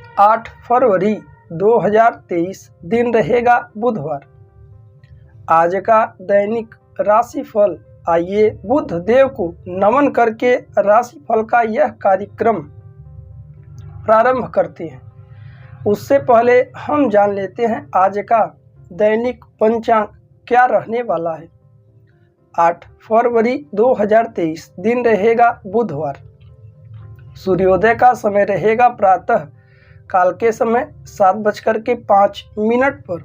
8 फरवरी 2023 दिन रहेगा बुधवार। आज का दैनिक राशिफल। आइए बुध देव को नमन करके राशिफल का यह कार्यक्रम प्रारंभ करते हैं। उससे पहले हम जान लेते हैं आज का दैनिक पंचांग क्या रहने वाला है। 8 फरवरी 2023 दिन रहेगा बुधवार। सूर्योदय का समय रहेगा प्रातः काल के समय 7:05 पर।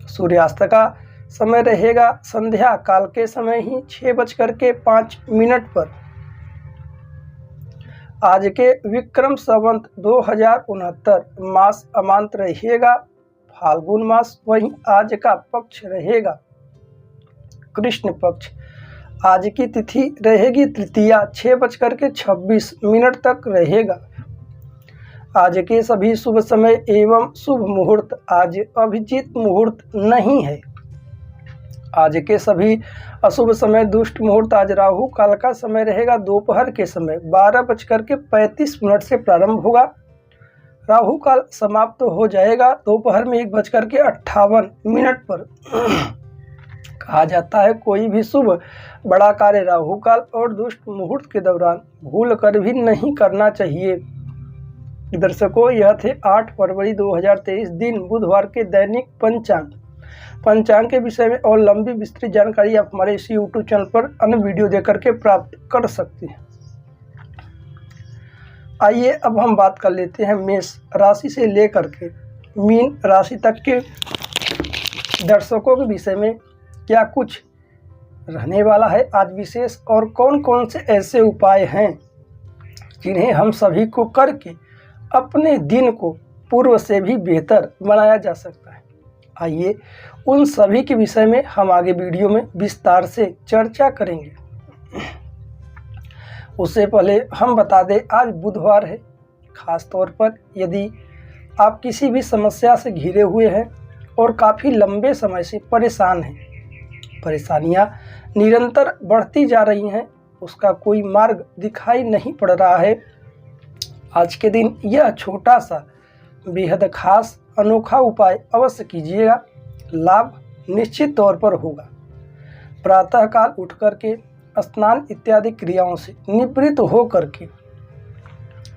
सूर्यास्त का समय रहेगा संध्या काल के समय ही 6:05 पर। आज के विक्रम संवत 2069 मास अमांत रहेगा फाल्गुन मास। वहीं आज का पक्ष रहेगा कृष्ण पक्ष। आज की तिथि रहेगी तृतीया 6:26 तक रहेगा। आज के सभी शुभ समय एवं शुभ मुहूर्त आज अभिजीत मुहूर्त नहीं है। आज के सभी अशुभ समय दुष्ट मुहूर्त आज राहु काल का समय रहेगा दोपहर के समय 12:35 से प्रारंभ होगा। राहु काल समाप्त हो जाएगा दोपहर में 1:58 पर। कहा जाता है कोई भी शुभ बड़ा कार्य राहु काल और दुष्ट मुहूर्त के दौरान भूल कर भी नहीं करना चाहिए। दर्शकों, यह थे 8 फरवरी 2023 दिन बुधवार के दैनिक पंचांग के विषय में और लंबी विस्तृत जानकारी आप हमारे इसी यूट्यूब चैनल पर अन्य वीडियो देख करके प्राप्त कर सकते हैं। आइए अब हम बात कर लेते हैं मेष राशि से लेकर के मीन राशि तक के दर्शकों के विषय में क्या कुछ रहने वाला है आज विशेष, और कौन कौन से ऐसे उपाय हैं जिन्हें हम सभी को करके अपने दिन को पूर्व से भी बेहतर बनाया जा सकता है। आइए उन सभी के विषय में हम आगे वीडियो में विस्तार से चर्चा करेंगे। उससे पहले हम बता दें आज बुधवार है। खास तौर पर यदि आप किसी भी समस्या से घिरे हुए हैं और काफ़ी लंबे समय से परेशान हैं, परेशानियां निरंतर बढ़ती जा रही हैं, उसका कोई मार्ग दिखाई नहीं पड़ रहा है, आज के दिन यह छोटा सा बेहद खास अनोखा उपाय अवश्य कीजिएगा। लाभ निश्चित तौर पर होगा। प्रातःकाल उठ करके स्नान इत्यादि क्रियाओं से निवृत्त हो करके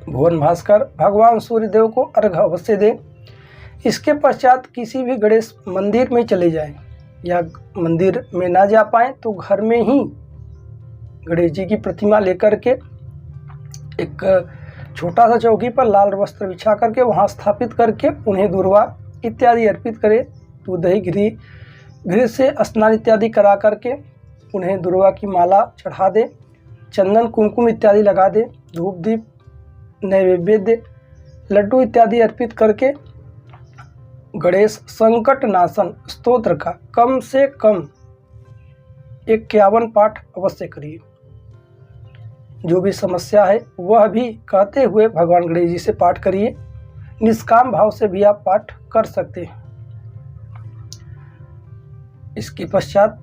भुवन भास्कर भगवान सूर्यदेव को अर्घ्य अवश्य दें। इसके पश्चात किसी भी गणेश मंदिर में चले जाएं, या मंदिर में ना जा पाएँ तो घर में ही गणेश जी की प्रतिमा लेकर के एक छोटा सा चौकी पर लाल वस्त्र बिछा करके वहां स्थापित करके उन्हें दूर्वा इत्यादि अर्पित करें। तो दही घी से स्नान इत्यादि करा करके उन्हें दूर्वा की माला चढ़ा दें, चंदन कुमकुम इत्यादि लगा दें, धूप दीप नैवेद्य लड्डू इत्यादि अर्पित करके गणेश संकट नाशन स्तोत्र का कम से कम 51 पाठ अवश्य करिए। जो भी समस्या है वह भी कहते हुए भगवान गणेश जी से पाठ करिए। निष्काम भाव से भी आप पाठ कर सकते हैं। इसके पश्चात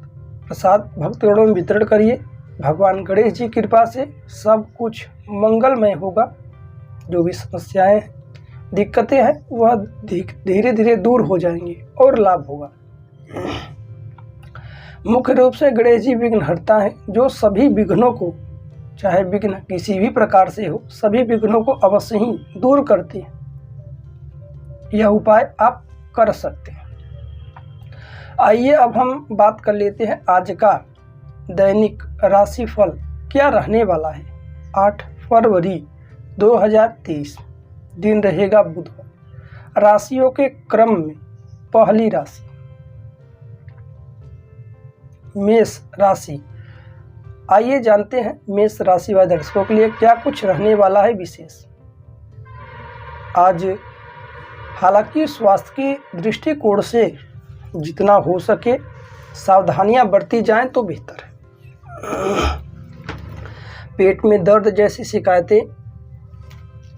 प्रसाद भक्तगणों में वितरण करिए। भगवान गणेश जी की कृपा से सब कुछ मंगलमय होगा। जो भी समस्याएं दिक्कतें हैं वह धीरे धीरे दूर हो जाएंगी और लाभ होगा। मुख्य रूप से गणेश जी विघ्नहर्ता हैं, जो सभी विघ्नों को, चाहे विघ्न किसी भी प्रकार से हो, सभी विघ्नों को अवश्य ही दूर करते हैं। यह उपाय आप कर सकते हैं। आइए अब हम बात कर लेते हैं आज का दैनिक राशिफल क्या रहने वाला है। 8 फरवरी 2023 दिन रहेगा बुधवार। राशियों के क्रम में पहली राशि मेष राशि। आइए जानते हैं मेष राशि वाले दर्शकों के लिए क्या कुछ रहने वाला है विशेष। आज हालांकि स्वास्थ्य की दृष्टिकोण से जितना हो सके सावधानियां बरती जाएं तो बेहतर है। पेट में दर्द जैसी शिकायतें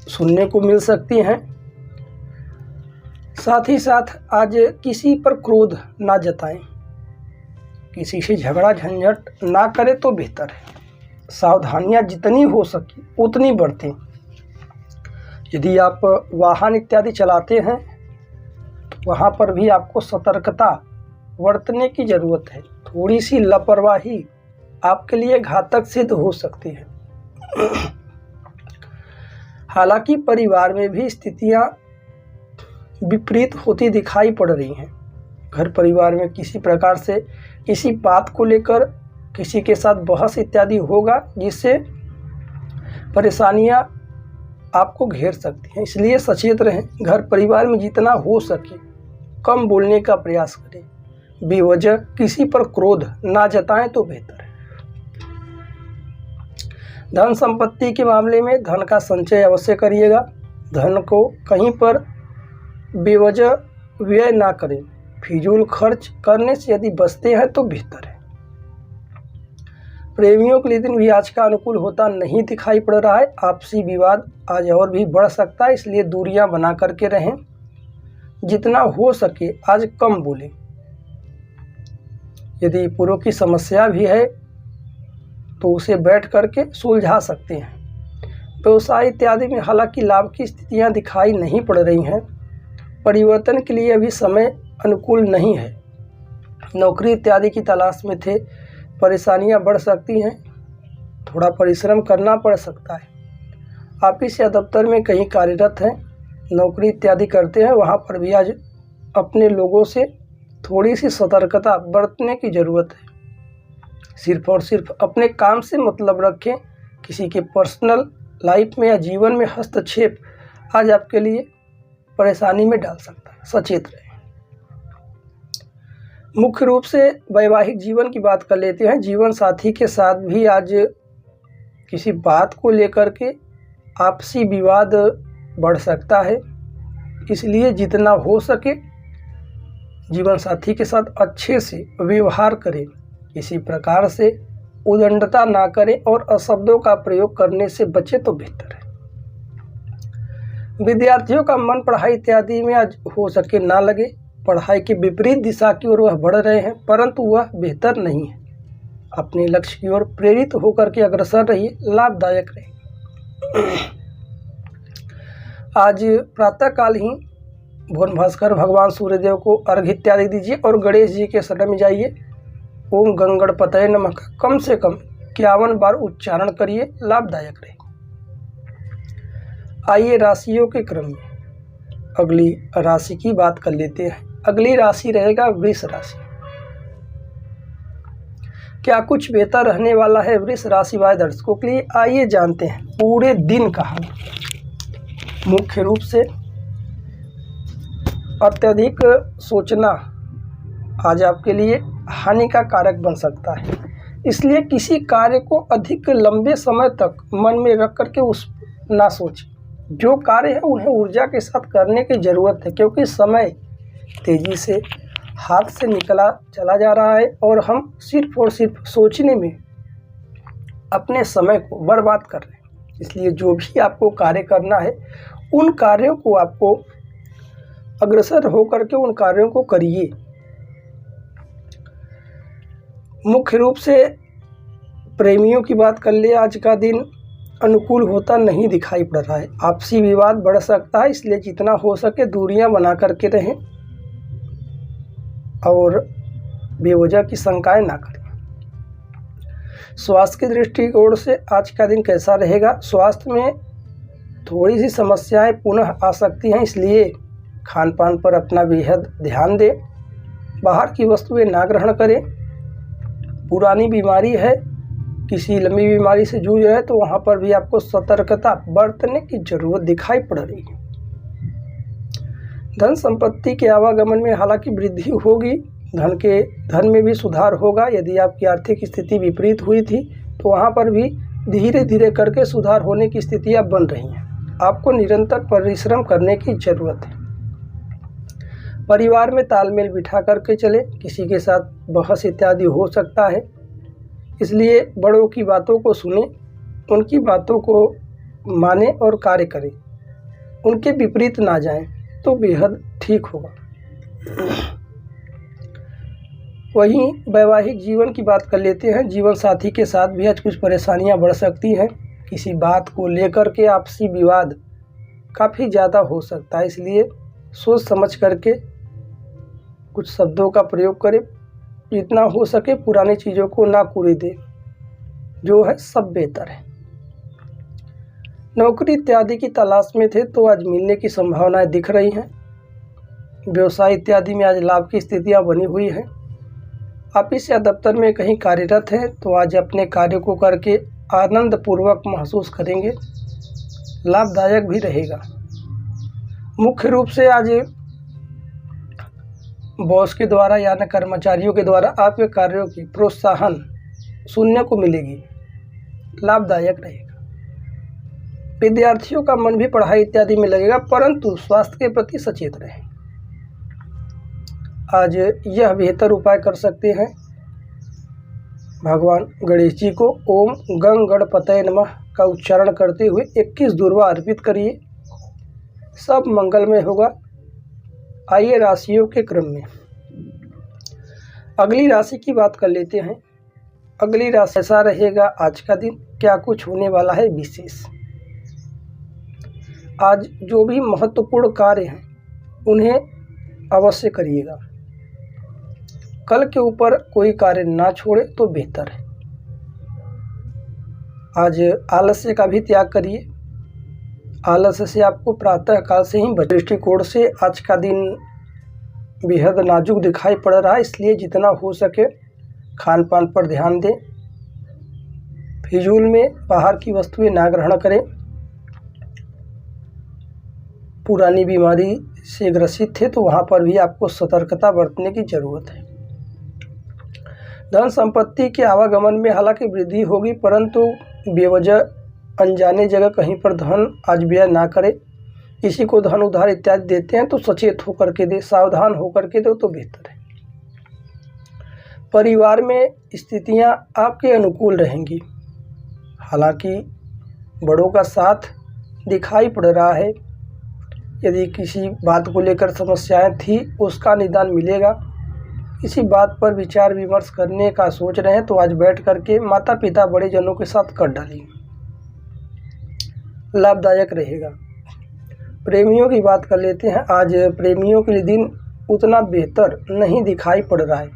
सुनने को मिल सकती हैं। साथ ही साथ आज किसी पर क्रोध ना जताएं, किसी से झगड़ा झंझट ना करें तो बेहतर है। सावधानियां जितनी हो सके उतनी बरतें। यदि आप वाहन इत्यादि चलाते हैं तो वहाँ पर भी आपको सतर्कता बरतने की ज़रूरत है। थोड़ी सी लापरवाही आपके लिए घातक सिद्ध हो सकती है। हालांकि परिवार में भी स्थितियां विपरीत होती दिखाई पड़ रही हैं। घर परिवार में किसी प्रकार से किसी बात को लेकर किसी के साथ बहस इत्यादि होगा, जिससे परेशानियां आपको घेर सकती हैं। इसलिए सचेत रहें। घर परिवार में जितना हो सके कम बोलने का प्रयास करें। बेवजह किसी पर क्रोध ना जताएं तो बेहतर है। धन संपत्ति के मामले में धन का संचय अवश्य करिएगा। धन को कहीं पर बेवजह व्यय ना करें। फिजूल खर्च करने से यदि बचते हैं तो बेहतर है। प्रेमियों के लिए दिन भी आज का अनुकूल होता नहीं दिखाई पड़ रहा है। आपसी विवाद आज और भी बढ़ सकता है, इसलिए दूरियां बना करके रहें। जितना हो सके आज कम बोलें। यदि पुरों की समस्या भी है तो उसे बैठ करके सुलझा सकते हैं। व्यवसाय इत्यादि में हालांकि लाभ की स्थितियां दिखाई नहीं पड़ रही हैं। परिवर्तन के लिए अभी समय अनुकूल नहीं है। नौकरी इत्यादि की तलाश में थे, परेशानियां बढ़ सकती हैं। थोड़ा परिश्रम करना पड़ सकता है। ऑफिस या दफ्तर में कहीं कार्यरत हैं, नौकरी इत्यादि करते हैं, वहाँ पर भी आज अपने लोगों से थोड़ी सी सतर्कता बरतने की ज़रूरत है। सिर्फ और सिर्फ अपने काम से मतलब रखें। किसी के पर्सनल लाइफ में या जीवन में हस्तक्षेप आज आपके लिए परेशानी में डाल सकता है। सचेत रहें। मुख्य रूप से वैवाहिक जीवन की बात कर लेते हैं। जीवन साथी के साथ भी आज किसी बात को लेकर के आपसी विवाद बढ़ सकता है। इसलिए जितना हो सके जीवन साथी के साथ अच्छे से व्यवहार करें। किसी प्रकार से उद्दंडता ना करें और अशब्दों का प्रयोग करने से बचे तो बेहतर है। विद्यार्थियों का मन पढ़ाई इत्यादि में आज हो सके ना लगे। पढ़ाई की विपरीत दिशा की ओर वह बढ़ रहे हैं, परंतु वह बेहतर नहीं है। अपने लक्ष्य की ओर प्रेरित होकर के अग्रसर रहिए, लाभदायक रहे। आज प्रातःकाल ही भुवन भास्कर भगवान सूर्यदेव को अर्घ्य इत्यादि दीजिए और गणेश जी के शरण में जाइए। ओम गंगणपतये नमः का कम से कम 51 बार उच्चारण करिए, लाभदायक रहे। आइए राशियों के क्रम में अगली राशि की बात कर लेते हैं। अगली राशि रहेगा वृष राशि। क्या कुछ बेहतर रहने वाला है वृष राशि वाले दर्शकों के लिए? आइए जानते हैं पूरे दिन का हाल। मुख्य रूप से अत्यधिक सोचना आज आपके लिए हानि का कारक बन सकता है। इसलिए किसी कार्य को अधिक लंबे समय तक मन में रख करके उस ना सोचें। जो कार्य है उन्हें ऊर्जा के साथ करने की ज़रूरत है, क्योंकि समय तेज़ी से हाथ से निकला चला जा रहा है और हम सिर्फ और सिर्फ सोचने में अपने समय को बर्बाद कर रहे हैं। इसलिए जो भी आपको कार्य करना है उन कार्यों को आपको अग्रसर होकर के उन कार्यों को करिए। मुख्य रूप से प्रेमियों की बात कर ले, आज का दिन अनुकूल होता नहीं दिखाई पड़ रहा है। आपसी विवाद बढ़ सकता है, इसलिए जितना हो सके दूरियां बना करके रहें और बेवजह की शंकाएं ना करें। स्वास्थ्य की दृष्टिकोण से आज का दिन कैसा रहेगा? स्वास्थ्य में थोड़ी सी समस्याएं पुनः आ सकती हैं, इसलिए खान पान पर अपना बेहद ध्यान दें। बाहर की वस्तुएं ना ग्रहण करें। पुरानी बीमारी है, किसी लंबी बीमारी से जूझ रहे हैं तो वहाँ पर भी आपको सतर्कता बरतने की जरूरत दिखाई पड़ रही है। धन संपत्ति के आवागमन में हालांकि वृद्धि होगी। धन में भी सुधार होगा। यदि आपकी आर्थिक स्थिति विपरीत हुई थी तो वहाँ पर भी धीरे धीरे करके सुधार होने की स्थितियाँ बन रही हैं। आपको निरंतर परिश्रम करने की ज़रूरत है। परिवार में तालमेल बिठा करके चले। किसी के साथ बहस इत्यादि हो सकता है, इसलिए बड़ों की बातों को सुने, उनकी बातों को माने और कार्य करें। उनके विपरीत ना जाएं तो बेहद ठीक होगा। वहीं वैवाहिक जीवन की बात कर लेते हैं। जीवन साथी के साथ भी आज कुछ परेशानियां बढ़ सकती हैं। किसी बात को लेकर के आपसी विवाद काफ़ी ज़्यादा हो सकता है, इसलिए सोच समझ करके कुछ शब्दों का प्रयोग करें। जितना हो सके पुरानी चीज़ों को ना कूड़े दें, जो है सब बेहतर है। नौकरी इत्यादि की तलाश में थे तो आज मिलने की संभावनाएं दिख रही हैं। व्यवसाय इत्यादि में आज लाभ की स्थितियां बनी हुई हैं। ऑफिस या दफ्तर में कहीं कार्यरत हैं तो आज अपने कार्य को करके आनंद पूर्वक महसूस करेंगे, लाभदायक भी रहेगा। मुख्य रूप से आज बॉस के द्वारा या न कर्मचारियों के द्वारा आपके कार्यों की प्रोत्साहन सुनने को मिलेगी, लाभदायक रहेगा। विद्यार्थियों का मन भी पढ़ाई इत्यादि में लगेगा, परंतु स्वास्थ्य के प्रति सचेत रहें। आज यह बेहतर उपाय कर सकते हैं, भगवान गणेश जी को ओम गंग गणपतये नमः का उच्चारण करते हुए 21 दुर्वा अर्पित करिए, सब मंगलमय होगा। आइए राशियों के क्रम में अगली राशि की बात कर लेते हैं। अगली राशि ऐसा रहेगा आज का दिन, क्या कुछ होने वाला है विशेष। आज जो भी महत्वपूर्ण कार्य हैं उन्हें अवश्य करिएगा। कल के ऊपर कोई कार्य ना छोड़े तो बेहतर है। आज आलस्य का भी त्याग करिए। आलस्य से आपको प्रातः काल से ही दृष्टिकोण से आज का दिन बेहद नाजुक दिखाई पड़ रहा है, इसलिए जितना हो सके खान पान पर ध्यान दें। फिजूल में बाहर की वस्तुएं ना ग्रहण करें। पुरानी बीमारी से ग्रसित थे तो वहाँ पर भी आपको सतर्कता बरतने की जरूरत है। धन संपत्ति के आवागमन में हालांकि वृद्धि होगी, परंतु बेवजह अनजाने जगह कहीं पर धन आज व्यय ना करें। किसी को धन उधार इत्यादि देते हैं तो सचेत होकर के दे, सावधान होकर के दो तो बेहतर है। परिवार में स्थितियां आपके अनुकूल रहेंगी, हालांकि बड़ों का साथ दिखाई पड़ रहा है। यदि किसी बात को लेकर समस्याएं थी उसका निदान मिलेगा। किसी बात पर विचार विमर्श करने का सोच रहे हैं तो आज बैठ करके माता पिता बड़े जनों के साथ कर डालिए, लाभदायक रहेगा। प्रेमियों की बात कर लेते हैं। आज प्रेमियों के लिए दिन उतना बेहतर नहीं दिखाई पड़ रहा है,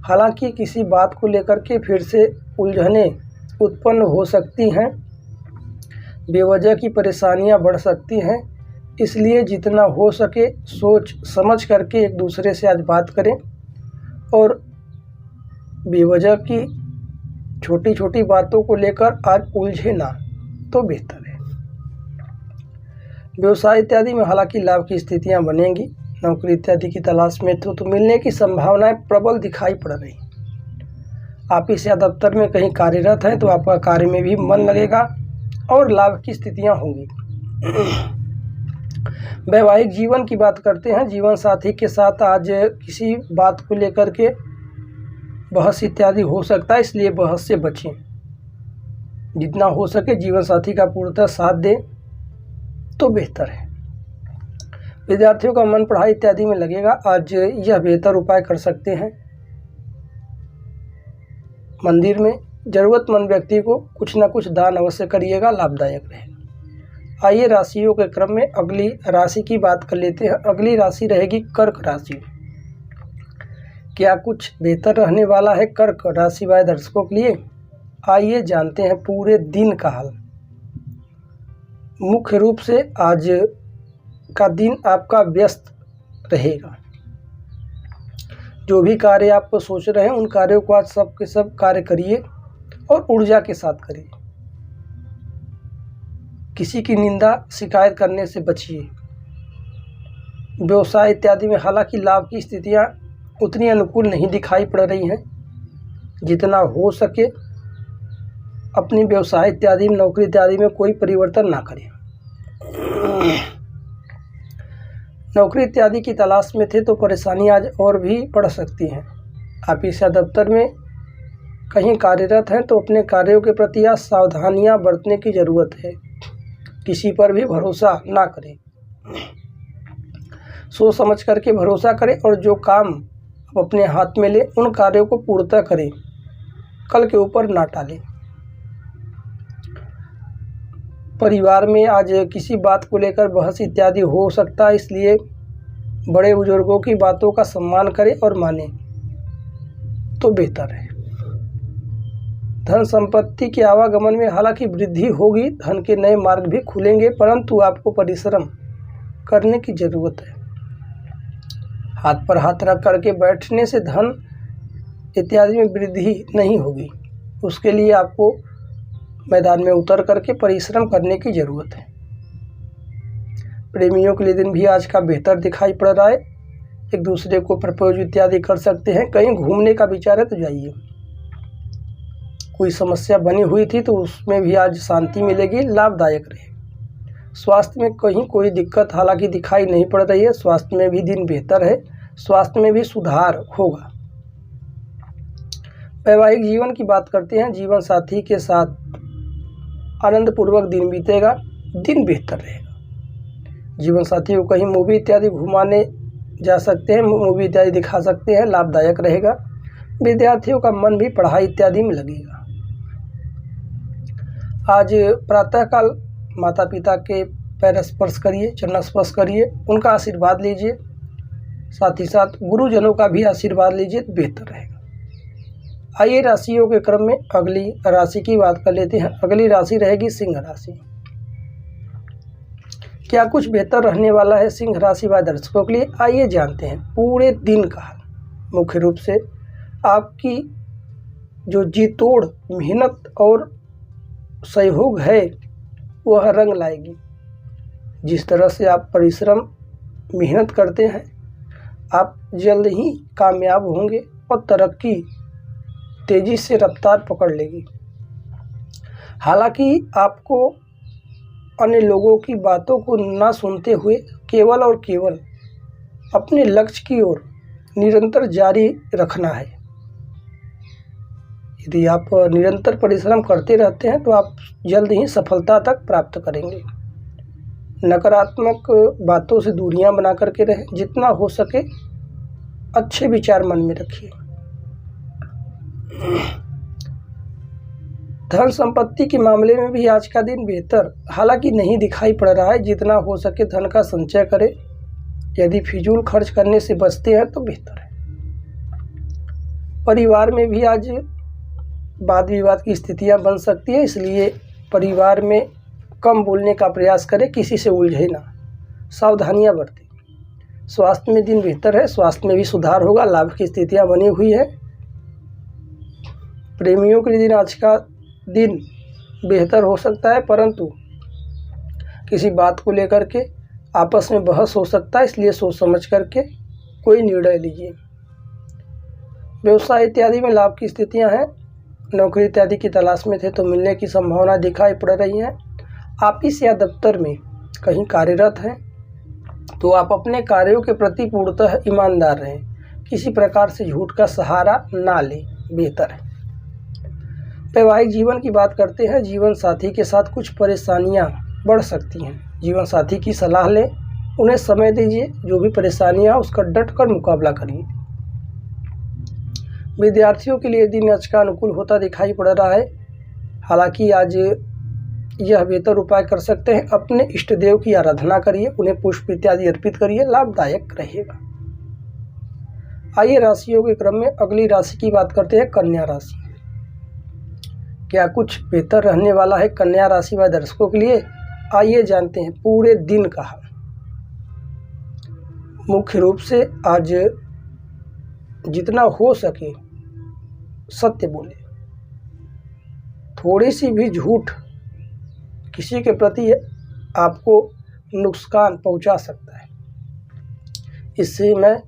हालांकि किसी बात को लेकर के फिर से उलझनें उत्पन्न हो सकती हैं, बेवजह की परेशानियां बढ़ सकती हैं। इसलिए जितना हो सके सोच समझ करके एक दूसरे से आज बात करें और बेवजह की छोटी छोटी बातों को लेकर आज उलझे ना तो बेहतर है। व्यवसाय इत्यादि में हालांकि लाभ की स्थितियां बनेंगी। नौकरी इत्यादि की तलाश में तो मिलने की संभावनाएं प्रबल दिखाई पड़ रही। ऑफिस या दफ्तर में कहीं कार्यरत है तो आपका कार्य में भी मन लगेगा और लाभ की स्थितियां होंगी। वैवाहिक जीवन की बात करते हैं। जीवन साथी के साथ आज किसी बात को लेकर के बहस इत्यादि हो सकता है, इसलिए बहस से बचें। जितना हो सके जीवन साथी का पूर्णतः साथ दें तो बेहतर है। विद्यार्थियों का मन पढ़ाई इत्यादि में लगेगा। आज यह बेहतर उपाय कर सकते हैं, मंदिर में जरूरतमंद व्यक्ति को कुछ न कुछ दान अवश्य करिएगा, लाभदायक रहेगा। आइए राशियों के क्रम में अगली राशि की बात कर लेते हैं। अगली राशि रहेगी कर्क राशि। क्या कुछ बेहतर रहने वाला है कर्क राशि वाले दर्शकों के लिए? आइए जानते हैं पूरे दिन का हाल। मुख्य रूप से आज का दिन आपका व्यस्त रहेगा। जो भी कार्य आप सोच रहे हैं उन कार्यों को आज सब के सब कार्य करिए और ऊर्जा के साथ करिए। किसी की निंदा शिकायत करने से बचिए। व्यवसाय इत्यादि में हालांकि लाभ की स्थितियां उतनी अनुकूल नहीं दिखाई पड़ रही हैं। जितना हो सके अपनी व्यवसाय इत्यादि में नौकरी इत्यादि में कोई परिवर्तन ना करें। नौकरी इत्यादि की तलाश में थे तो परेशानी आज और भी बढ़ सकती हैं। ऑफिस या दफ्तर में कहीं कार्यरत हैं तो अपने कार्यों के प्रति आज सावधानियां बरतने की ज़रूरत है। किसी पर भी भरोसा ना करें, सोच समझ करके भरोसा करें और जो काम आप अपने हाथ में ले उन कार्यों को पूर्णतः करें, कल के ऊपर ना टालें। परिवार में आज किसी बात को लेकर बहस इत्यादि हो सकता है, इसलिए बड़े बुजुर्गों की बातों का सम्मान करें और माने तो बेहतर है। धन संपत्ति के आवागमन में हालांकि वृद्धि होगी, धन के नए मार्ग भी खुलेंगे, परंतु आपको परिश्रम करने की ज़रूरत है। हाथ पर हाथ रख करके बैठने से धन इत्यादि में वृद्धि नहीं होगी। उसके लिए आपको मैदान में उतर करके परिश्रम करने की ज़रूरत है। प्रेमियों के लिए दिन भी आज का बेहतर दिखाई पड़ रहा है। एक दूसरे को प्रपोज इत्यादि कर सकते हैं। कहीं घूमने का विचार है तो जाइए। कोई समस्या बनी हुई थी तो उसमें भी आज शांति मिलेगी, लाभदायक रहेगा। स्वास्थ्य में कहीं कोई दिक्कत हालांकि दिखाई नहीं पड़ रही है। स्वास्थ्य में भी दिन बेहतर है, स्वास्थ्य में भी सुधार होगा। वैवाहिक जीवन की बात करते हैं। जीवन साथी के साथ आनंदपूर्वक दिन बीतेगा, दिन बेहतर रहेगा। जीवन साथी को कहीं मूवी इत्यादि घुमाने जा सकते हैं, मूवी इत्यादि दिखा सकते हैं, लाभदायक रहेगा। विद्यार्थियों का मन भी पढ़ाई इत्यादि में लगेगा। आज प्रातःकाल माता पिता के पैर स्पर्श करिए, चरण स्पर्श करिए, उनका आशीर्वाद लीजिए। साथ ही साथ गुरुजनों का भी आशीर्वाद लीजिए तो बेहतर रहेगा। आइए राशियों के क्रम में अगली राशि की बात कर लेते हैं। अगली राशि रहेगी सिंह राशि। क्या कुछ बेहतर रहने वाला है सिंह राशि वाले दर्शकों के लिए? आइए जानते हैं पूरे दिन का हाल। मुख्य रूप से आपकी जो जी तोड़ मेहनत और सहयोग है वह रंग लाएगी। जिस तरह से आप परिश्रम मेहनत करते हैं, आप जल्द ही कामयाब होंगे और तरक्की तेज़ी से रफ्तार पकड़ लेगी। हालांकि आपको अन्य लोगों की बातों को ना सुनते हुए केवल और केवल अपने लक्ष्य की ओर निरंतर जारी रखना है। यदि आप निरंतर परिश्रम करते रहते हैं तो आप जल्द ही सफलता तक प्राप्त करेंगे। नकारात्मक बातों से दूरियां बना करके रहें। जितना हो सके अच्छे विचार मन में रखिए। धन संपत्ति के मामले में भी आज का दिन बेहतर हालांकि नहीं दिखाई पड़ रहा है। जितना हो सके धन का संचय करें। यदि फिजूल खर्च करने से बचते हैं तो बेहतर है। परिवार में भी आज वाद विवाद की स्थितियां बन सकती है, इसलिए परिवार में कम बोलने का प्रयास करें, किसी से उलझे ना, सावधानियां बरतें। स्वास्थ्य में दिन बेहतर है, स्वास्थ्य में भी सुधार होगा, लाभ की स्थितियां बनी हुई है। प्रेमियों के लिए दिन आज का दिन बेहतर हो सकता है, परंतु किसी बात को लेकर के आपस में बहस हो सकता है, इसलिए सोच समझ करके कोई निर्णय लीजिए। व्यवसाय इत्यादि में लाभ की स्थितियां हैं। नौकरी इत्यादि की तलाश में थे तो मिलने की संभावना दिखाई पड़ रही है। ऑफिस या दफ्तर में कहीं कार्यरत हैं तो आप अपने कार्यों के प्रति पूर्णतः ईमानदार रहें। किसी प्रकार से झूठ का सहारा ना लें, बेहतर है। वैवाहिक जीवन की बात करते हैं। जीवन साथी के साथ कुछ परेशानियां बढ़ सकती हैं। जीवन साथी की सलाह लें, उन्हें समय दीजिए। जो भी परेशानियां उसका डट कर मुकाबला करिए। विद्यार्थियों के लिए दिन आज का अनुकूल होता दिखाई पड़ रहा है। हालांकि आज यह बेहतर उपाय कर सकते हैं, अपने इष्ट देव की आराधना करिए, उन्हें पुष्प इत्यादि अर्पित करिए, लाभदायक रहेगा। आइए राशियों के क्रम में अगली राशि की बात करते हैं, कन्या राशि। क्या कुछ बेहतर रहने वाला है कन्या राशि वाले दर्शकों के लिए? आइए जानते हैं पूरे दिन का हाल। मुख्य रूप से आज जितना हो सके सत्य बोले। थोड़ी सी भी झूठ किसी के प्रति आपको नुकसान पहुंचा सकता है। इससे में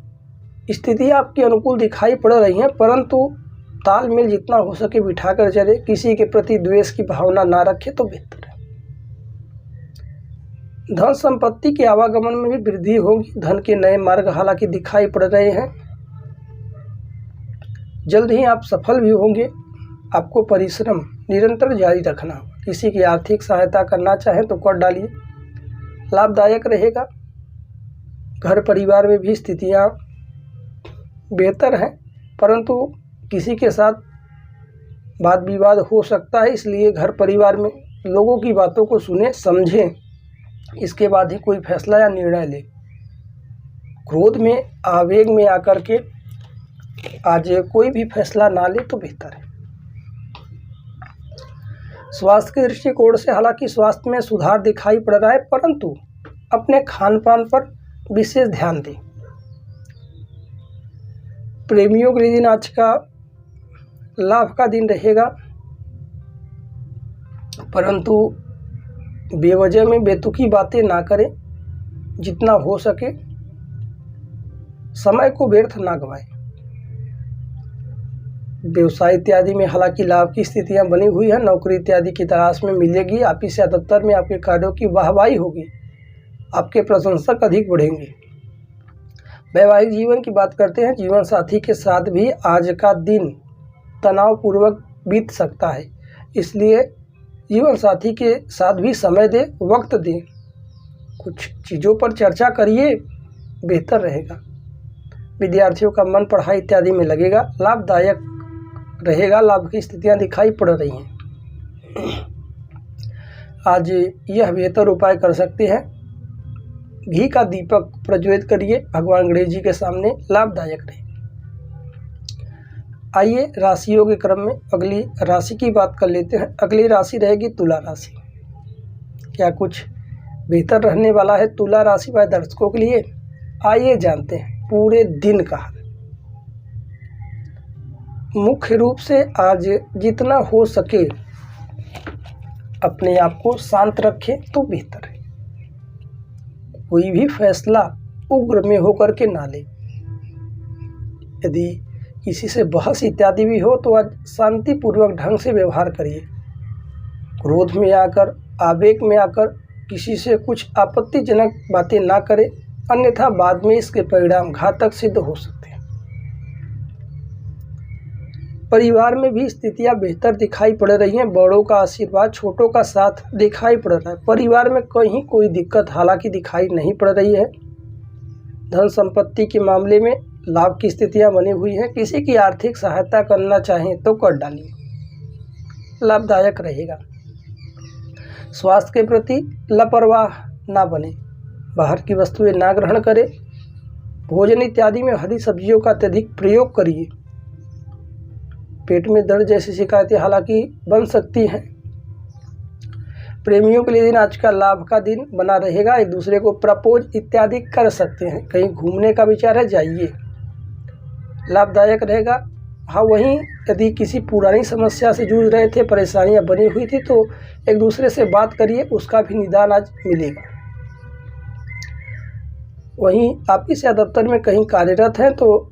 स्थिति आपकी अनुकूल दिखाई पड़ रही है, परंतु तालमेल जितना हो सके बिठा कर चले। किसी के प्रति द्वेष की भावना ना रखे तो बेहतर है। धन संपत्ति के आवागमन में भी वृद्धि होगी। धन के नए मार्ग हालांकि दिखाई पड़ रहे हैं। जल्द ही आप सफल भी होंगे। आपको परिश्रम निरंतर जारी रखना होगा। किसी की आर्थिक सहायता करना चाहें तो कर डालिए, लाभदायक रहेगा। घर परिवार में भी स्थितियां बेहतर हैं, परंतु किसी के साथ वाद विवाद हो सकता है, इसलिए घर परिवार में लोगों की बातों को सुने, समझें, इसके बाद ही कोई फैसला या निर्णय लें। क्रोध में, आवेग में आकर के आज कोई भी फैसला ना ले तो बेहतर है। स्वास्थ्य के दृष्टिकोण से हालांकि स्वास्थ्य में सुधार दिखाई पड़ रहा है, परंतु अपने खान पान पर विशेष ध्यान दें। प्रेमियों के लिए दिन आज का लाभ का दिन रहेगा, परंतु बेवजह में बेतुकी बातें ना करें। जितना हो सके समय को व्यर्थ ना गवाएं। व्यवसाय इत्यादि में हालांकि लाभ की स्थितियां बनी हुई है। नौकरी इत्यादि की तलाश में मिलेगी। ऑफिस या दफ्तर में आपके कार्यों की वाहवाही होगी, आपके प्रशंसक अधिक बढ़ेंगे। वैवाहिक जीवन की बात करते हैं। जीवन साथी के साथ भी आज का दिन तनावपूर्वक बीत सकता है, इसलिए जीवन साथी के साथ भी समय दें, वक्त दें, कुछ चीज़ों पर चर्चा करिए, बेहतर रहेगा। विद्यार्थियों का मन पढ़ाई इत्यादि में लगेगा, लाभदायक रहेगा। लाभ की स्थितियां दिखाई पड़ रही हैं। आज यह बेहतर उपाय कर सकते हैं। घी का दीपक प्रज्वलित करिए भगवान गणेश जी के सामने, लाभदायक रहे। आइए राशियों के क्रम में अगली राशि की बात कर लेते हैं। अगली राशि रहेगी तुला राशि। क्या कुछ बेहतर रहने वाला है तुला राशि वाले दर्शकों के लिए? आइए जानते हैं पूरे दिन का हाल। मुख्य रूप से आज जितना हो सके अपने आप को शांत रखें तो बेहतर है। कोई भी फैसला उग्र में होकर के ना ले। यदि किसी से बहस इत्यादि भी हो तो आज शांतिपूर्वक ढंग से व्यवहार करिए। क्रोध में आकर, आवेग में आकर किसी से कुछ आपत्तिजनक बातें ना करें, अन्यथा बाद में इसके परिणाम घातक सिद्ध हो सकते हैं। परिवार में भी स्थितियां बेहतर दिखाई पड़ रही हैं। बड़ों का आशीर्वाद, छोटों का साथ दिखाई पड़ रहा है। परिवार में कहीं कोई दिक्कत हालांकि दिखाई नहीं पड़ रही है। धन संपत्ति के मामले में लाभ की स्थितियां बनी हुई हैं। किसी की आर्थिक सहायता करना चाहें तो कर डालिए, लाभदायक रहेगा। स्वास्थ्य के प्रति लापरवाह ना बने, बाहर की वस्तुएं ना ग्रहण करें। भोजन इत्यादि में हरी सब्जियों का अत्यधिक प्रयोग करिए। पेट में दर्द जैसी शिकायतें हालांकि बन सकती हैं। प्रेमियों के लिए दिन आज का लाभ का दिन बना रहेगा। एक दूसरे को प्रपोज इत्यादि कर सकते हैं। कहीं घूमने का विचार है, जाइए, लाभदायक रहेगा। हाँ, वहीं यदि किसी पुरानी समस्या से जूझ रहे थे, परेशानियां बनी हुई थी, तो एक दूसरे से बात करिए, उसका भी निदान आज मिलेगा। वहीं ऑफिस या दफ्तर में कहीं कार्यरत हैं तो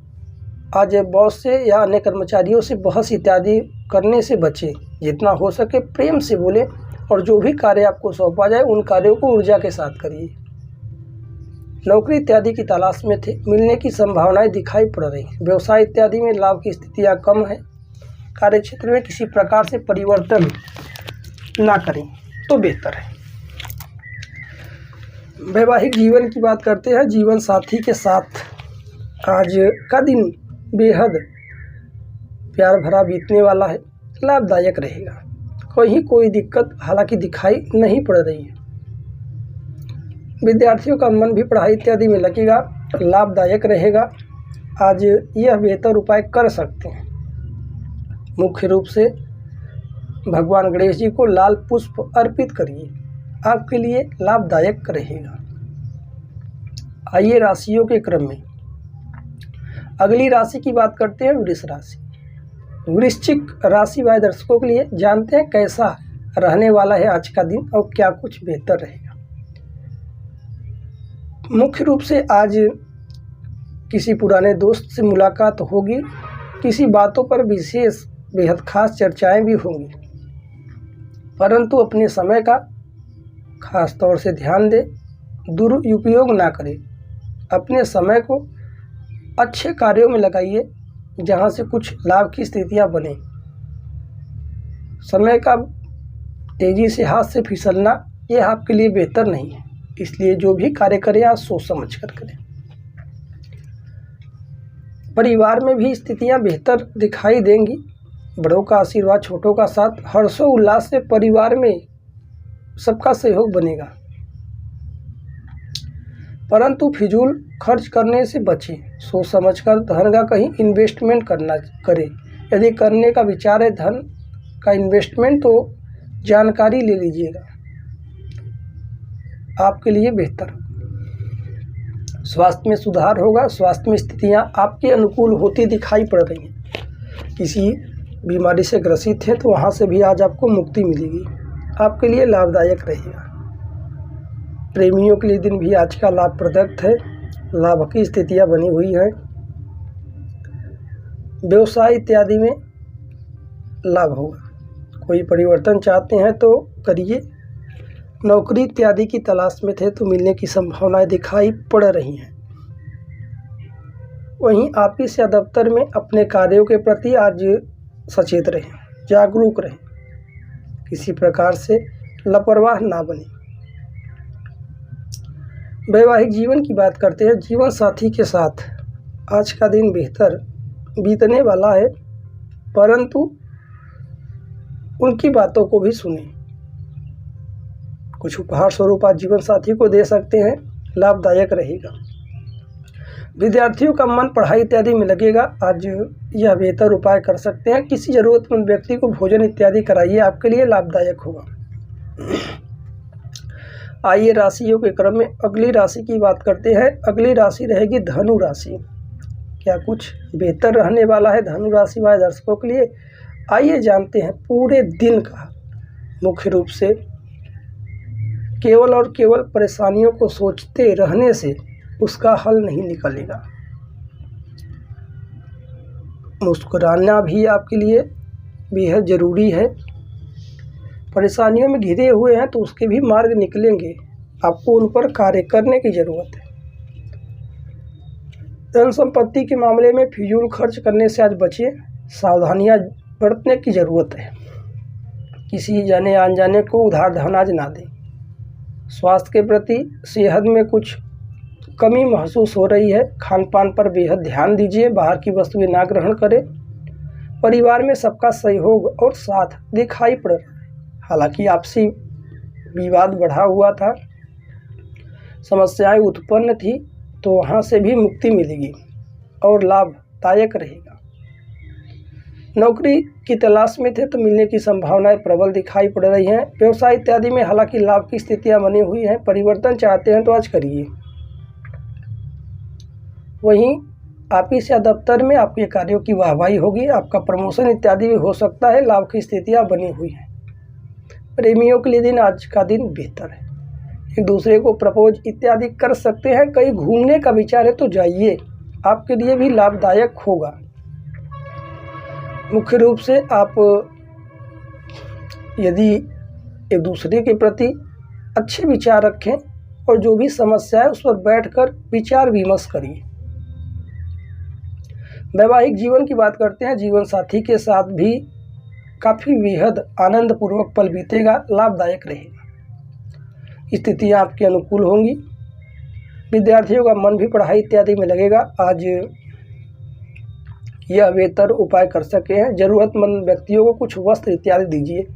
आज बॉस से या अन्य कर्मचारियों से बहस इत्यादि करने से बचें। जितना हो सके प्रेम से बोलें और जो भी कार्य आपको सौंपा जाए उन कार्यों को ऊर्जा के साथ करिए। नौकरी इत्यादि की तलाश में थे, मिलने की संभावनाएं दिखाई पड़ रही हैं। व्यवसाय इत्यादि में लाभ की स्थितियां कम है। कार्यक्षेत्र में किसी प्रकार से परिवर्तन ना करें तो बेहतर है। वैवाहिक जीवन की बात करते हैं। जीवन साथी के साथ आज का दिन बेहद प्यार भरा बीतने वाला है, लाभदायक रहेगा। कहीं कोई दिक्कत हालांकि दिखाई नहीं पड़ रही है। विद्यार्थियों का मन भी पढ़ाई इत्यादि में लगेगा, लाभदायक रहेगा। आज यह बेहतर उपाय कर सकते हैं। मुख्य रूप से भगवान गणेश जी को लाल पुष्प अर्पित करिए, आपके लिए लाभदायक रहेगा। आइए राशियों के क्रम में अगली राशि की बात करते हैं, वृष राशि। वृश्चिक राशि वाले दर्शकों के लिए जानते हैं कैसा रहने वाला है आज का दिन और क्या कुछ बेहतर रहेगा। मुख्य रूप से आज किसी पुराने दोस्त से मुलाकात होगी। किसी बातों पर विशेष बेहद खास चर्चाएं भी होंगी, परंतु अपने समय का खास तौर से ध्यान दें, दुरुपयोग ना करें। अपने समय को अच्छे कार्यों में लगाइए जहां से कुछ लाभ की स्थितियां बने। समय का तेजी से हाथ से फिसलना यह आपके लिए बेहतर नहीं है, इसलिए जो भी कार्य करें आप सोच समझ कर करें। परिवार में भी स्थितियां बेहतर दिखाई देंगी। बड़ों का आशीर्वाद, छोटों का साथ, हर्षोल्लास से परिवार में सबका सहयोग बनेगा, परंतु फिजूल खर्च करने से बचें। सोच समझकर धन का कहीं इन्वेस्टमेंट करें। यदि करने का विचार है धन का इन्वेस्टमेंट, तो जानकारी ले लीजिएगा, आपके लिए बेहतर। स्वास्थ्य में सुधार होगा। स्वास्थ्य में स्थितियां आपके अनुकूल होती दिखाई पड़ रही हैं। किसी बीमारी से ग्रसित है तो वहां से भी आज आपको मुक्ति मिलेगी, आपके लिए लाभदायक रहेगा। प्रेमियों के लिए दिन भी आज का लाभप्रद है। लाभ की स्थितियां बनी हुई हैं। व्यवसाय इत्यादि में लाभ होगा। कोई परिवर्तन चाहते हैं तो करिए। नौकरी इत्यादि की तलाश में थे तो मिलने की संभावनाएं दिखाई पड़ रही हैं। वहीं ऑफिस या दफ्तर में अपने कार्यों के प्रति आज सचेत रहें, जागरूक रहें, किसी प्रकार से लापरवाह ना बने। वैवाहिक जीवन की बात करते हैं। जीवन साथी के साथ आज का दिन बेहतर बीतने वाला है, परंतु उनकी बातों को भी सुनें। कुछ उपहार स्वरूप आज जीवन साथी को दे सकते हैं, लाभदायक रहेगा। विद्यार्थियों का मन पढ़ाई इत्यादि में लगेगा। आज यह बेहतर उपाय कर सकते हैं। किसी जरूरतमंद व्यक्ति को भोजन इत्यादि कराइए, आपके लिए लाभदायक होगा। आइए राशियों के क्रम में अगली राशि की बात करते हैं। अगली राशि रहेगी धनु राशि। क्या कुछ बेहतर रहने वाला है धनु राशि वाले दर्शकों के लिए? आइए जानते हैं पूरे दिन का। मुख्य रूप से केवल और केवल परेशानियों को सोचते रहने से उसका हल नहीं निकलेगा। मुस्कुराना भी आपके लिए बेहद ज़रूरी है। परेशानियों में घिरे हुए हैं तो उसके भी मार्ग निकलेंगे, आपको उन पर कार्य करने की ज़रूरत है। धन संपत्ति के मामले में फिजूल खर्च करने से आज बचिए, सावधानियां बरतने की ज़रूरत है। किसी जाने अनजाने को उधार धन आज ना दें। स्वास्थ्य के प्रति सेहत में कुछ कमी महसूस हो रही है। खान पान पर बेहद ध्यान दीजिए, बाहर की वस्तुएं ना ग्रहण करें। परिवार में सबका सहयोग और साथ दिखाई पड़ रहा है। हालांकि आपसी विवाद बढ़ा हुआ था, समस्याएं उत्पन्न थी, तो वहां से भी मुक्ति मिलेगी और लाभदायक रहेगा। नौकरी की तलाश में थे तो मिलने की संभावनाएं प्रबल दिखाई पड़ रही हैं। व्यवसाय इत्यादि में हालांकि लाभ की स्थितियां बनी हुई हैं। परिवर्तन चाहते हैं तो आज करिए। वहीं ऑफिस या दफ्तर में आपके कार्यों की वाहवाही होगी, आपका प्रमोशन इत्यादि भी हो सकता है। लाभ की स्थितियां बनी हुई हैं। प्रेमियों के लिए दिन आज का दिन बेहतर है। एक दूसरे को प्रपोज इत्यादि कर सकते हैं। कहीं घूमने का विचार है तो जाइए, आपके लिए भी लाभदायक होगा। मुख्य रूप से आप यदि एक दूसरे के प्रति अच्छे विचार रखें और जो भी समस्या है उस पर बैठकर विचार विमर्श करिए। वैवाहिक जीवन की बात करते हैं। जीवन साथी के साथ भी काफ़ी बेहद आनंदपूर्वक पल बीतेगा, लाभदायक रहेगा। स्थितियाँ आपके अनुकूल होंगी। विद्यार्थियों का मन भी पढ़ाई इत्यादि में लगेगा। आज यह बेहतर उपाय कर सके हैं। ज़रूरतमंद व्यक्तियों को कुछ वस्त्र इत्यादि दीजिए,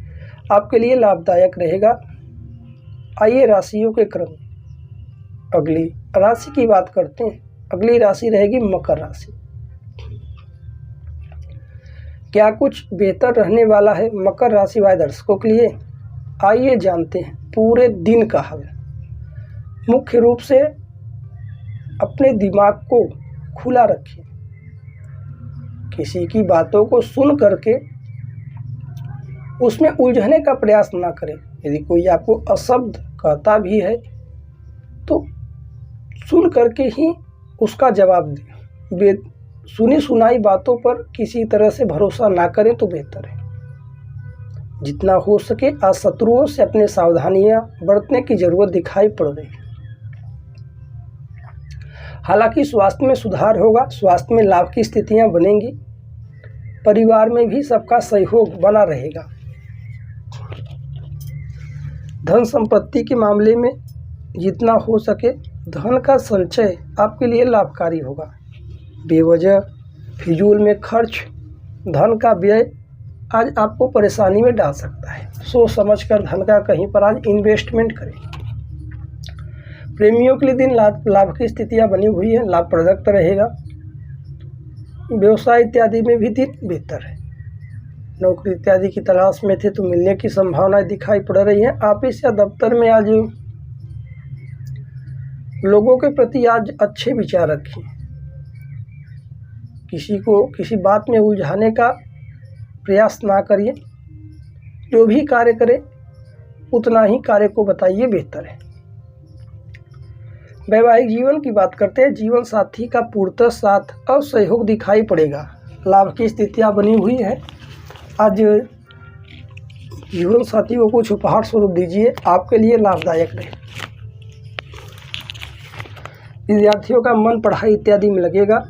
आपके लिए लाभदायक रहेगा। आइए राशियों के क्रम अगली राशि की बात करते हैं। अगली राशि रहेगी मकर राशि। क्या कुछ बेहतर रहने वाला है मकर राशि वाले दर्शकों के लिए? आइए जानते हैं पूरे दिन का हाल। मुख्य रूप से अपने दिमाग को खुला रखें। किसी की बातों को सुन करके उसमें उलझने का प्रयास ना करें। यदि कोई आपको अशब्द कहता भी है तो सुन करके ही उसका जवाब दें। सुनी सुनाई बातों पर किसी तरह से भरोसा ना करें तो बेहतर है। जितना हो सके आज शत्रुओं से अपने सावधानियां बरतने की जरूरत दिखाई पड़ रही है। हालांकि स्वास्थ्य में सुधार होगा, स्वास्थ्य में लाभ की स्थितियां बनेंगी। परिवार में भी सबका सहयोग बना रहेगा। धन संपत्ति के मामले में जितना हो सके धन का संचय आपके लिए लाभकारी होगा। बेवजह फिजूल में खर्च, धन का व्यय आज आपको परेशानी में डाल सकता है। सोच समझकर धन का कहीं पर आज इन्वेस्टमेंट करें। प्रेमियों के लिए दिन लाभ की स्थितियां बनी हुई है, लाभप्रदक रहेगा। व्यवसाय इत्यादि में भी दिन बेहतर है। नौकरी इत्यादि की तलाश में थे तो मिलने की संभावनाएं दिखाई पड़ रही हैं। ऑफिस या दफ्तर में आज लोगों के प्रति आज अच्छे विचार रखें। किसी को किसी बात में उलझाने का प्रयास ना करिए। जो भी कार्य करें उतना ही कार्य को बताइए, बेहतर है। वैवाहिक जीवन की बात करते हैं। जीवन साथी का पूर्णतः साथ और सहयोग दिखाई पड़ेगा। लाभ की स्थितियां बनी हुई है। आज जीवन साथी को कुछ उपहार स्वरूप दीजिए, आपके लिए लाभदायक रहे। विद्यार्थियों का मन पढ़ाई इत्यादि में लगेगा।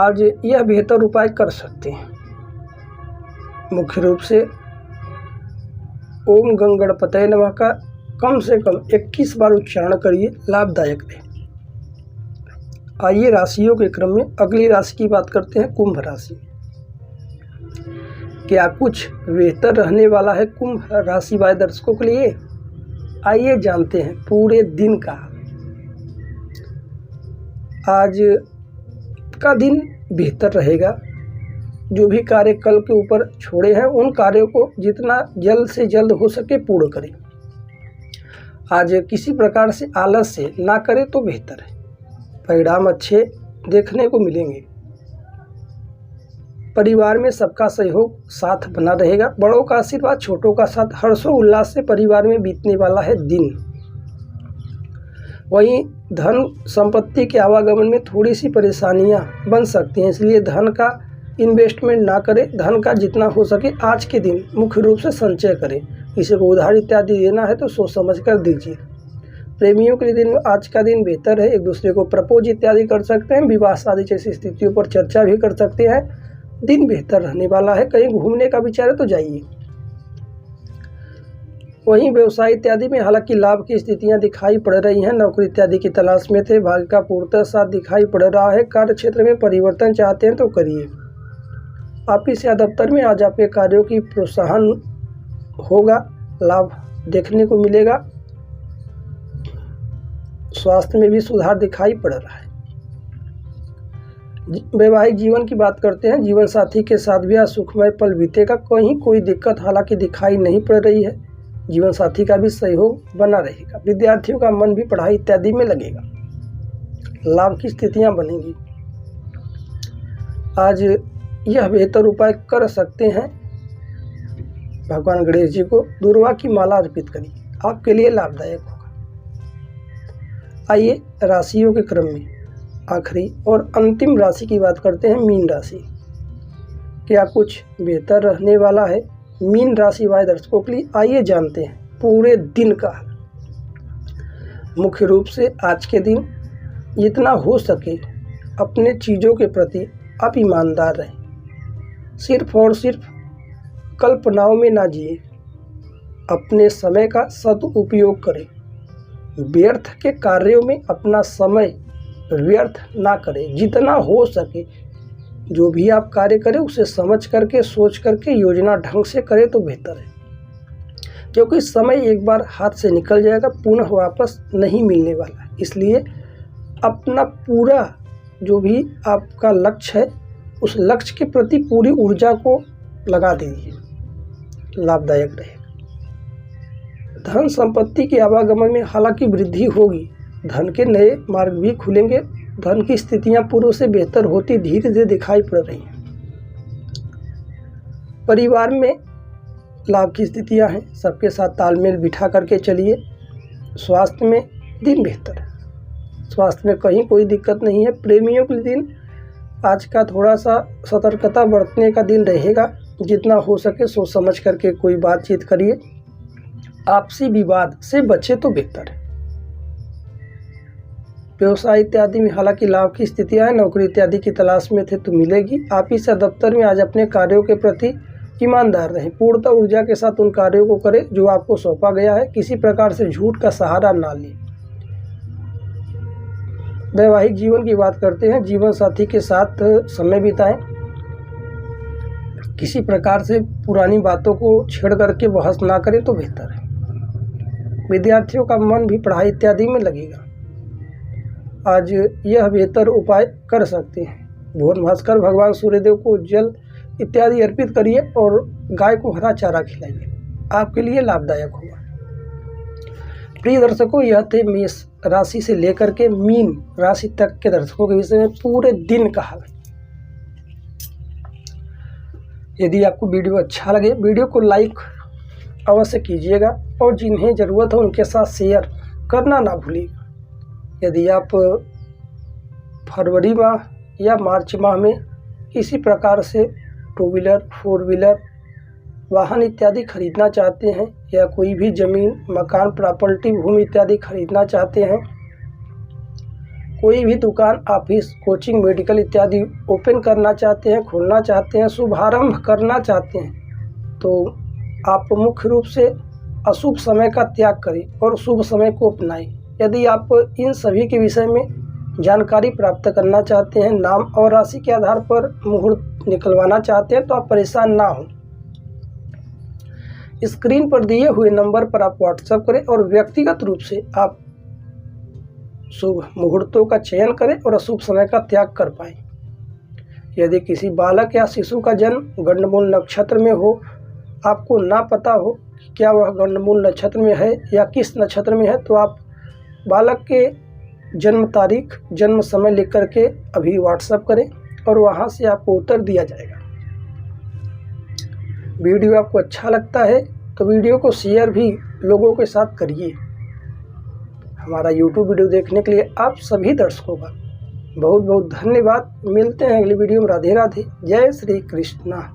आज यह बेहतर उपाय कर सकते हैं। मुख्य रूप से ओम गंगणपतये नमः का कम से कम 21 बार उच्चारण करिए, लाभदायक रहे। आइए राशियों के क्रम में अगली राशि की बात करते हैं, कुंभ राशि। क्या कुछ बेहतर रहने वाला है कुंभ राशि वाले दर्शकों के लिए? आइए जानते हैं पूरे दिन का। आज का दिन बेहतर रहेगा। जो भी कार्य कल के ऊपर छोड़े हैं उन कार्यों को जितना जल्द से जल्द हो सके पूर्ण करें। आज किसी प्रकार से आलस से ना करें तो बेहतर है। परिणाम अच्छे देखने को मिलेंगे। परिवार में सबका सहयोग साथ बना रहेगा। बड़ों का आशीर्वाद, छोटों का साथ, हर्षोल्लास से परिवार में बीतने वाला है दिन। वहीं धन संपत्ति के आवागमन में थोड़ी सी परेशानियां बन सकती हैं, इसलिए धन का इन्वेस्टमेंट ना करें। धन का जितना हो सके आज के दिन मुख्य रूप से संचय करें। किसी को उधार इत्यादि देना है तो सोच समझ कर दीजिए। प्रेमियों के लिए दिन आज का दिन बेहतर है। एक दूसरे को प्रपोज इत्यादि कर सकते हैं। विवाह शादी जैसी स्थितियों पर चर्चा भी कर सकते हैं। दिन बेहतर रहने वाला है। कहीं घूमने का विचार है तो जाइए। वहीं व्यवसाय इत्यादि में हालांकि लाभ की स्थितियां दिखाई पड़ रही हैं। नौकरी इत्यादि की तलाश में थे, भाग्य का पूर्णतः साथ दिखाई पड़ रहा है। कार्य क्षेत्र में परिवर्तन चाहते हैं तो करिए। ऑफिस या दफ्तर में आज आपके कार्यों की प्रोत्साहन होगा, लाभ देखने को मिलेगा। स्वास्थ्य में भी सुधार दिखाई पड़ रहा है। वैवाहिक जीवन की बात करते हैं। जीवन साथी के साथ भी आज सुखमय पल बीतेगा। कहीं कोई दिक्कत हालांकि दिखाई नहीं पड़ रही है। जीवन साथी का भी सहयोग बना रहेगा। विद्यार्थियों का मन भी पढ़ाई इत्यादि में लगेगा। लाभ की स्थितियां बनेंगी। आज यह बेहतर उपाय कर सकते हैं। भगवान गणेश जी को दुर्वा की माला अर्पित करिए, आपके लिए लाभदायक होगा। आइए राशियों के क्रम में आखिरी और अंतिम राशि की बात करते हैं, मीन राशि। क्या कुछ बेहतर रहने वाला है मीन राशि वाले दर्शकों के लिए? आइए जानते हैं पूरे दिन का। मुख्य रूप से आज के दिन जितना हो सके अपने चीज़ों के प्रति आप ईमानदार रहें। सिर्फ और सिर्फ कल्पनाओं में ना जिए। अपने समय का सदुपयोग करें। व्यर्थ के कार्यों में अपना समय व्यर्थ ना करें। जितना हो सके जो भी आप कार्य करें उसे समझ करके, सोच करके, योजना ढंग से करें तो बेहतर है। क्योंकि समय एक बार हाथ से निकल जाएगा, पुनः वापस नहीं मिलने वाला है। इसलिए अपना पूरा जो भी आपका लक्ष्य है उस लक्ष्य के प्रति पूरी ऊर्जा को लगा दीजिए, लाभदायक रहेगा। धन संपत्ति के आवागमन में हालांकि वृद्धि होगी। धन के नए मार्ग भी खुलेंगे। धन की स्थितियां पूर्व से बेहतर होती धीरे धीरे दिखाई पड़ रही हैं। परिवार में लाभ की स्थितियां हैं। सबके साथ तालमेल बिठा करके चलिए। स्वास्थ्य में दिन बेहतर है। स्वास्थ्य में कहीं कोई दिक्कत नहीं है। प्रेमियों के दिन आज का थोड़ा सा सतर्कता बरतने का दिन रहेगा। जितना हो सके सोच समझ करके कोई बातचीत करिए। आपसी विवाद से बचे तो बेहतर है। व्यवसाय इत्यादि में हालांकि लाभ की स्थितियां हैं। नौकरी इत्यादि की तलाश में थे तो मिलेगी। ऑफिस या दफ्तर में आज अपने कार्यों के प्रति ईमानदार रहें। पूर्णतः ऊर्जा के साथ उन कार्यों को करें जो आपको सौंपा गया है। किसी प्रकार से झूठ का सहारा ना लें। वैवाहिक जीवन की बात करते हैं। जीवन साथी के साथ समय बिताएं। किसी प्रकार से पुरानी बातों को छेड़ करके बहस ना करें तो बेहतर है। विद्यार्थियों का मन भी पढ़ाई इत्यादि में लगेगा। आज यह बेहतर उपाय कर सकते हैं। भोर भास्कर भगवान सूर्यदेव को जल इत्यादि अर्पित करिए और गाय को हरा चारा खिलाइए, आपके लिए लाभदायक होगा। प्रिय दर्शकों, यह थे मेष राशि से लेकर के मीन राशि तक के दर्शकों के विषय में पूरे दिन का हाल। यदि आपको वीडियो अच्छा लगे, वीडियो को लाइक अवश्य कीजिएगा और जिन्हें ज़रूरत हो उनके साथ शेयर करना ना भूलिएगा। यदि आप फरवरी माह या मार्च माह में किसी प्रकार से 2 व्हीलर 4 व्हीलर वाहन इत्यादि खरीदना चाहते हैं या कोई भी ज़मीन मकान प्रॉपर्टी भूमि इत्यादि खरीदना चाहते हैं, कोई भी दुकान ऑफिस कोचिंग मेडिकल इत्यादि ओपन करना चाहते हैं, खोलना चाहते हैं, शुभारंभ करना चाहते हैं, तो आप मुख्य रूप से अशुभ समय का त्याग करें और शुभ समय को अपनाएं। यदि आप इन सभी के विषय में जानकारी प्राप्त करना चाहते हैं, नाम और राशि के आधार पर मुहूर्त निकलवाना चाहते हैं, तो आप परेशान ना हों। स्क्रीन पर दिए हुए नंबर पर आप व्हाट्सएप करें और व्यक्तिगत रूप से आप शुभ मुहूर्तों का चयन करें और अशुभ समय का त्याग कर पाएं। यदि किसी बालक या शिशु का जन्म गंडमूल नक्षत्र में हो, आपको ना पता हो क्या वह गंडमूल नक्षत्र में है या किस नक्षत्र में है, तो आप बालक के जन्म तारीख जन्म समय लिख करके अभी व्हाट्सएप करें और वहां से आपको उत्तर दिया जाएगा। वीडियो आपको अच्छा लगता है तो वीडियो को शेयर भी लोगों के साथ करिए। हमारा YouTube वीडियो देखने के लिए आप सभी दर्शकों का बहुत बहुत धन्यवाद। मिलते हैं अगली वीडियो में। राधे राधे। जय श्री कृष्णा।